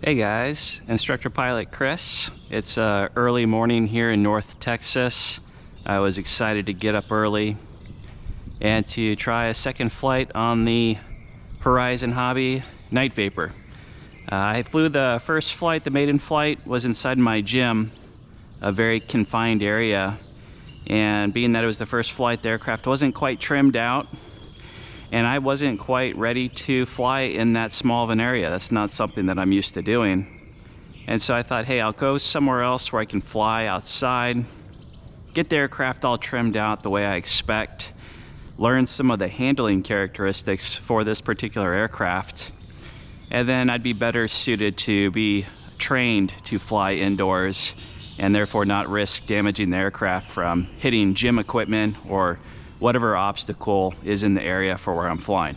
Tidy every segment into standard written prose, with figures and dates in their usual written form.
Hey guys, Instructor Pilot Chris. It's early morning here in North Texas. I was excited to get up early and to try a second flight on the Horizon Hobby Night Vapor. I flew the first flight, the maiden flight, was inside my gym, a very confined area, and being that it was the first flight, the aircraft wasn't quite trimmed out and I wasn't quite ready to fly in that small of an area. That's not something that I'm used to doing. And so I thought, hey, I'll go somewhere else where I can fly outside, get the aircraft all trimmed out the way I expect, learn some of the handling characteristics for this particular aircraft, and then I'd be better suited to be trained to fly indoors and therefore not risk damaging the aircraft from hitting gym equipment or whatever obstacle is in the area for where I'm flying.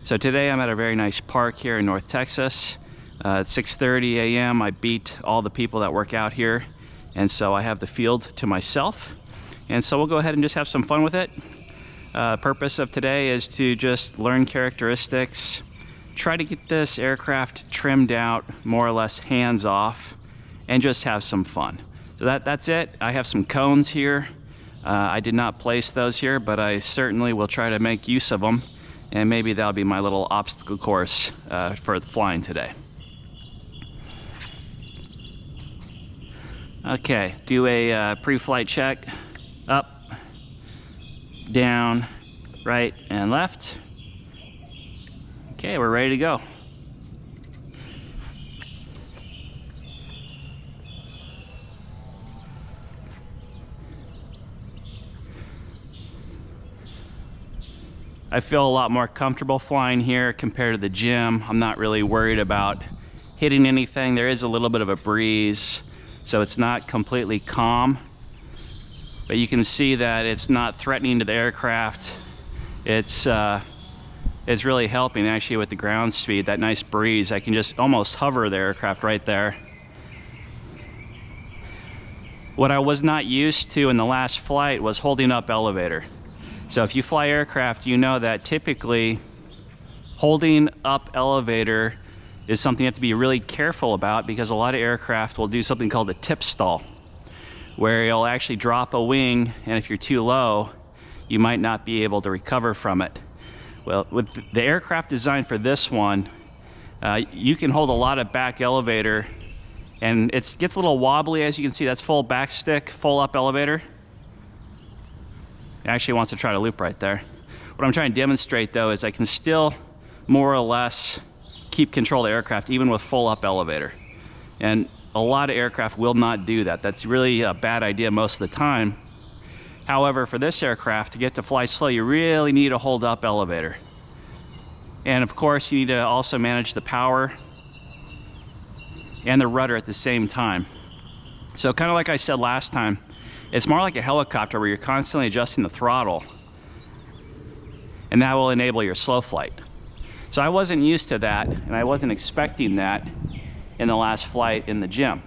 So today I'm at a very nice park here in North Texas. At 6:30 a.m. I beat all the people that work out here, and so I have the field to myself. And so we'll go ahead and just have some fun with it. Purpose of today is to just learn characteristics, try to get this aircraft trimmed out, more or less hands off, and just have some fun. So that's it. I have some cones here. I did not place those here, but I certainly will try to make use of them, and maybe that'll be my little obstacle course for flying today. Okay, do a pre-flight check. Up, down, right, and left. Okay, we're ready to go. I feel a lot more comfortable flying here compared to the gym. I'm not really worried about hitting anything. There is a little bit of a breeze, so it's not completely calm, but you can see that it's not threatening to the aircraft. It's really helping actually with the ground speed, that nice breeze. I can just almost hover the aircraft right there. What I was not used to in the last flight was holding up elevator. So if you fly aircraft, you know that typically holding up elevator is something you have to be really careful about, because a lot of aircraft will do something called a tip stall, where you'll actually drop a wing, and if you're too low, you might not be able to recover from it. Well, with the aircraft designed for this one, you can hold a lot of back elevator, and it gets a little wobbly. As you can see, that's full back stick, full up elevator. It actually wants to try to loop right there. What I'm trying to demonstrate though is I can still more or less keep control of the aircraft even with full up elevator. And a lot of aircraft will not do that. That's really a bad idea most of the time. However, for this aircraft, to get to fly slow, you really need a hold up elevator. And of course, you need to also manage the power and the rudder at the same time. So kind of like I said last time, it's more like a helicopter where you're constantly adjusting the throttle, and that will enable your slow flight. So I wasn't used to that, and I wasn't expecting that in the last flight in the gym.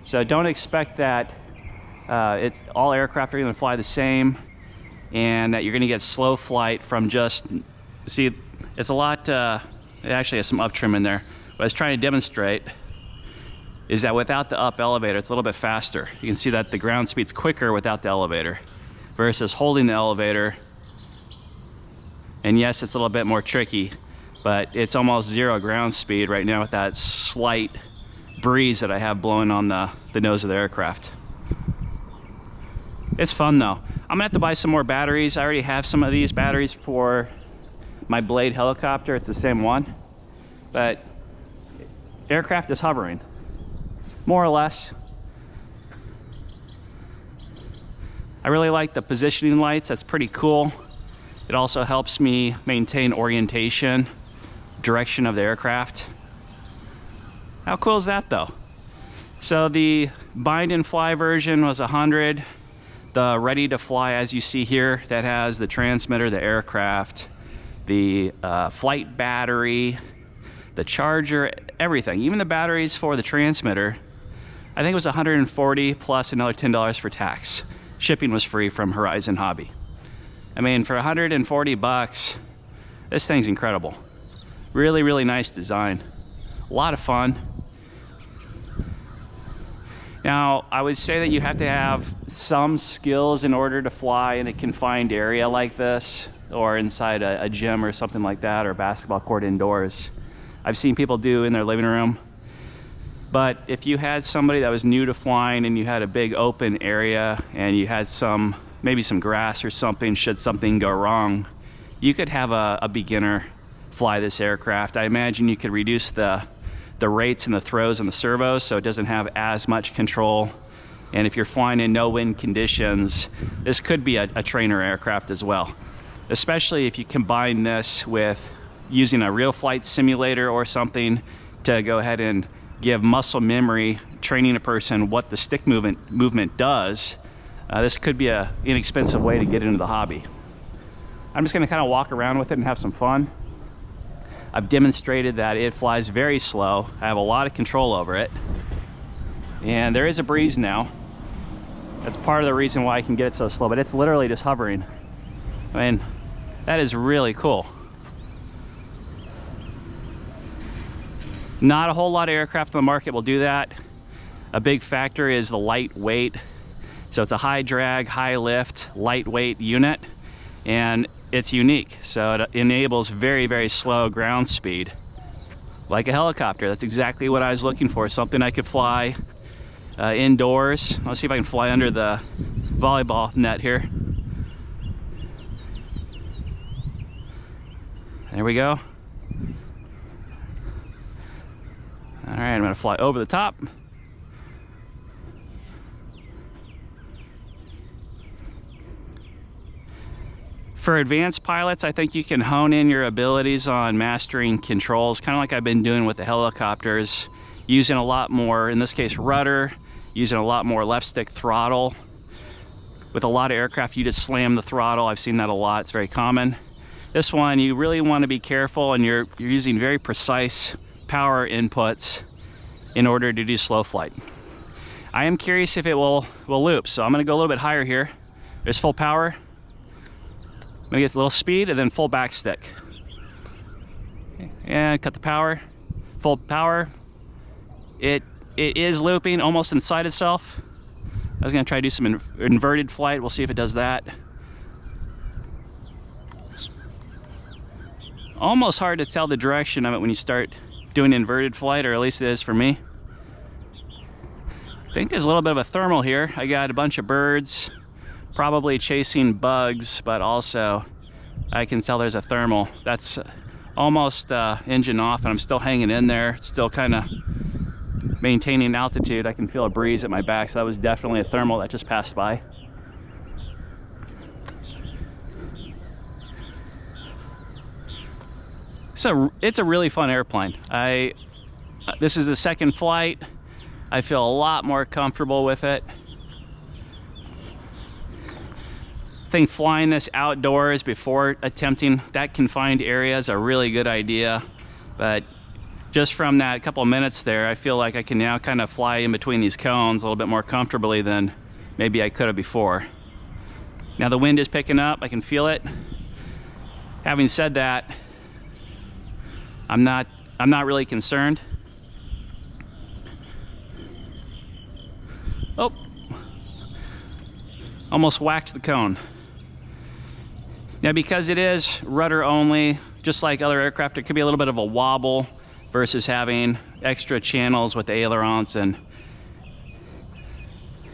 So don't expect that it's all aircraft are going to fly the same, and that you're going to get slow flight from just, see, it's a lot, it actually has some up trim in there. What I was trying to demonstrate is that without the up elevator, it's a little bit faster. You can see that the ground speed's quicker without the elevator versus holding the elevator. And yes, it's a little bit more tricky, but it's almost zero ground speed right now with that slight breeze that I have blowing on the nose of the aircraft. It's fun though. I'm gonna have to buy some more batteries. I already have some of these batteries for my Blade helicopter. It's the same one, but aircraft is hovering, more or less. I really like the positioning lights. That's pretty cool. It also helps me maintain orientation, direction of the aircraft. How cool is that though? So the bind and fly version was 100. The ready to fly, as you see here, that has the transmitter, the aircraft, the flight battery, the charger, everything, even the batteries for the transmitter, I think it was 140 plus another $10 for tax. Shipping was free from Horizon Hobby. I mean, for 140 bucks, this thing's incredible. Really, really nice design. A lot of fun. Now, I would say that you have to have some skills in order to fly in a confined area like this, or inside a gym or something like that, or a basketball court indoors. I've seen people do in their living room. But if you had somebody that was new to flying and you had a big open area and you had maybe some grass or something, should something go wrong, you could have a beginner fly this aircraft. I imagine you could reduce the rates and the throws and the servos so it doesn't have as much control. And if you're flying in no wind conditions, this could be a trainer aircraft as well, especially if you combine this with using a real flight simulator or something to go ahead and give muscle memory, training a person what the stick movement does. This could be an inexpensive way to get into the hobby. I'm just going to kind of walk around with it and have some fun. I've demonstrated that it flies very slow. I have a lot of control over it. And there is a breeze now. That's part of the reason why I can get it so slow, but it's literally just hovering. I mean, that is really cool. Not a whole lot of aircraft on the market will do that. A big factor is the lightweight. So it's a high drag, high lift, lightweight unit, and it's unique. So it enables very, very slow ground speed, like a helicopter. That's exactly what I was looking for, something I could fly indoors. Let's see if I can fly under the volleyball net here. There we go. All right, I'm gonna fly over the top. For advanced pilots, I think you can hone in your abilities on mastering controls, kind of like I've been doing with the helicopters, using a lot more, in this case, rudder, using a lot more left stick throttle. With a lot of aircraft, you just slam the throttle. I've seen that a lot, it's very common. This one, you really want to be careful, and you're using very precise power inputs in order to do slow flight. I am curious if it will loop, so I'm going to go a little bit higher here. There's full power. I'm going to get a little speed and then full back stick. And cut the power. Full power. It is looping almost inside itself. I was going to try to do some inverted flight. We'll see if it does that. Almost hard to tell the direction of it when you start doing inverted flight, or at least it is for me. I think there's a little bit of a thermal here. I got a bunch of birds, probably chasing bugs, but also I can tell there's a thermal. That's almost engine off, and I'm still hanging in there, still kind of maintaining altitude. I can feel a breeze at my back, so that was definitely a thermal that just passed by. So it's a really fun airplane. This is the second flight. I feel a lot more comfortable with it. I think flying this outdoors before attempting that confined area is a really good idea. But just from that couple of minutes there, I feel like I can now kind of fly in between these cones a little bit more comfortably than maybe I could have before. Now the wind is picking up, I can feel it. Having said that, I'm not really concerned. Oh, almost whacked the cone. Now because it is rudder only, just like other aircraft, it could be a little bit of a wobble versus having extra channels with the ailerons and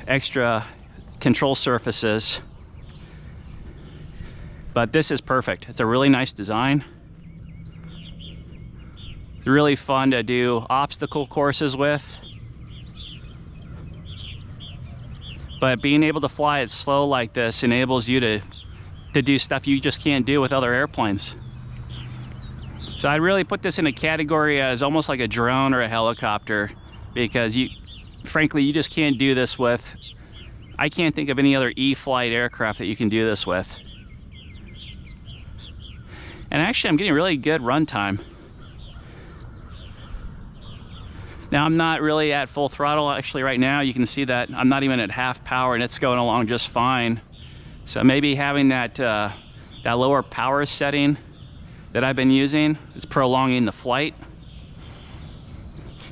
extra control surfaces. But this is perfect. It's a really nice design. It's really fun to do obstacle courses with. But being able to fly it slow like this enables you to do stuff you just can't do with other airplanes. So I'd really put this in a category as almost like a drone or a helicopter, because frankly, you just can't do this with, I can't think of any other E-flite aircraft that you can do this with. And actually, I'm getting really good run time. Now I'm not really at full throttle actually right now. You can see that I'm not even at half power and it's going along just fine. So maybe having that lower power setting that I've been using is prolonging the flight.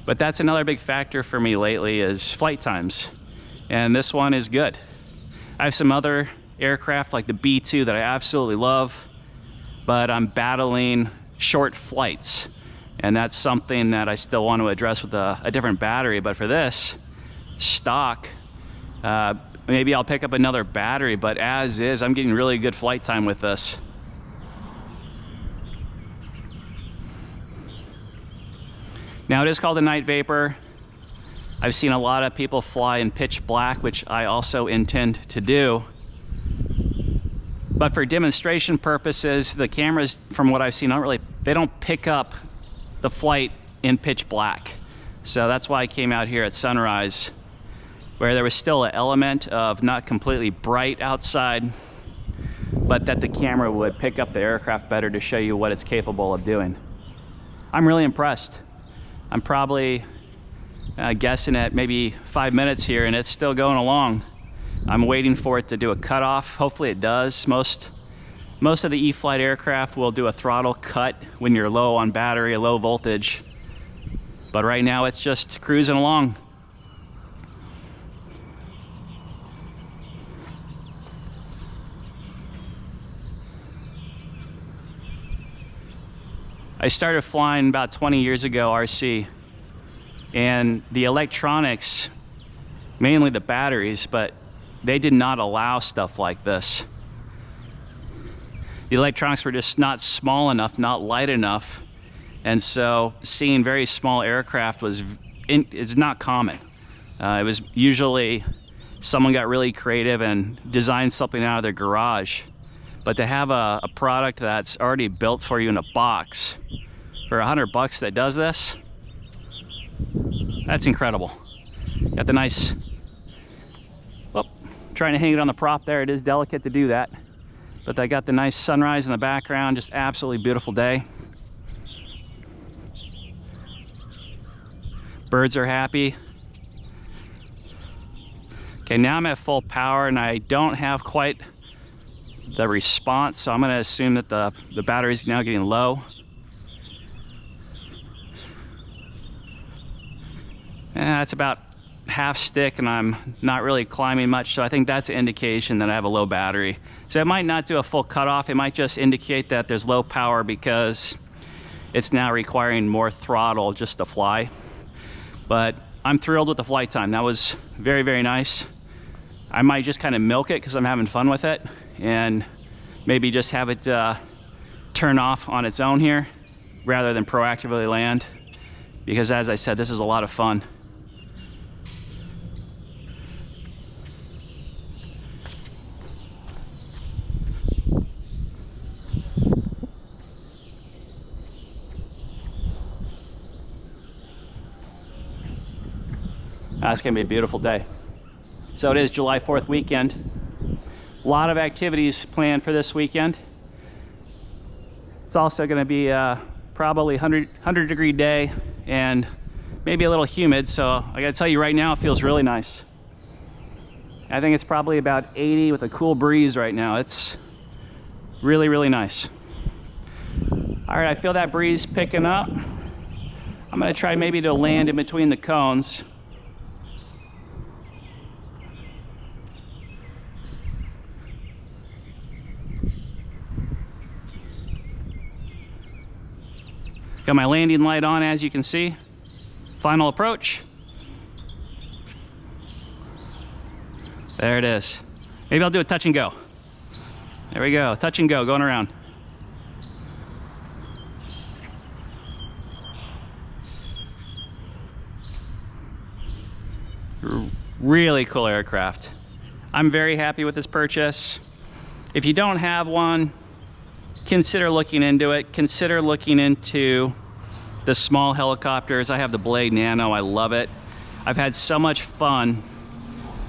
But that's another big factor for me lately is flight times. And this one is good. I have some other aircraft like the B-2 that I absolutely love, but I'm battling short flights. And that's something that I still want to address with a different battery. But for this stock, maybe I'll pick up another battery, but as is, I'm getting really good flight time with this. Now it is called a night vapor. I've seen a lot of people fly in pitch black, which I also intend to do. But for demonstration purposes, the cameras, from what I've seen, they don't pick up the flight in pitch black. So that's why I came out here at sunrise, where there was still an element of not completely bright outside, but that the camera would pick up the aircraft better to show you what it's capable of doing. I'm really impressed. I'm probably guessing at maybe 5 minutes here, and it's still going along. I'm waiting for it to do a cutoff. Hopefully it does. Most of the E-flite aircraft will do a throttle cut when you're low on battery, low voltage. But right now it's just cruising along. I started flying about 20 years ago, RC, and the electronics, mainly the batteries, but they did not allow stuff like this. The electronics were just not small enough, not light enough, and so seeing very small aircraft is not common. It was usually someone got really creative and designed something out of their garage. But to have a product that's already built for you in a box for $100 that does this, that's incredible. Got the nice, well, trying to hang it on the prop there. It is delicate to do that. But I got the nice sunrise in the background, just absolutely beautiful day. Birds are happy. Okay, now I'm at full power and I don't have quite the response, so I'm going to assume that the battery is now getting low. And that's about half stick and I'm not really climbing much, so I think that's an indication that I have a low battery. So it might not do a full cutoff, it might just indicate that there's low power because it's now requiring more throttle just to fly. But I'm thrilled with the flight time. That was very, very nice. I might just kind of milk it because I'm having fun with it, and maybe just have it turn off on its own here rather than proactively land, because as I said, this is a lot of fun. It's gonna be a beautiful day. So it is July 4th weekend. A lot of activities planned for this weekend. It's also going to be probably 100 degree day and maybe a little humid, so I gotta tell you right now it feels really nice. I think it's probably about 80 with a cool breeze right now. It's really, really nice. All right, I feel that breeze picking up. I'm going to try maybe to land in between the cones. Got my landing light on, as you can see. Final approach. There it is. Maybe I'll do a touch and go. There we go, touch and go, going around. Really cool aircraft. I'm very happy with this purchase. If you don't have one, consider looking into it. Consider looking into the small helicopters. I have the Blade Nano, I love it. I've had so much fun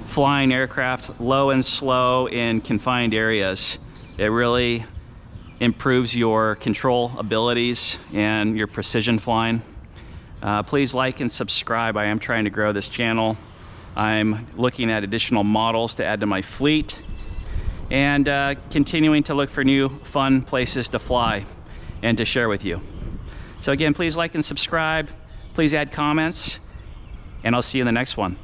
flying aircraft low and slow in confined areas. It really improves your control abilities and your precision flying. Please like and subscribe. I am trying to grow this channel. I'm looking at additional models to add to my fleet, and continuing to look for new fun places to fly and to share with you. So again, please like and subscribe. Please add comments, and I'll see you in the next one.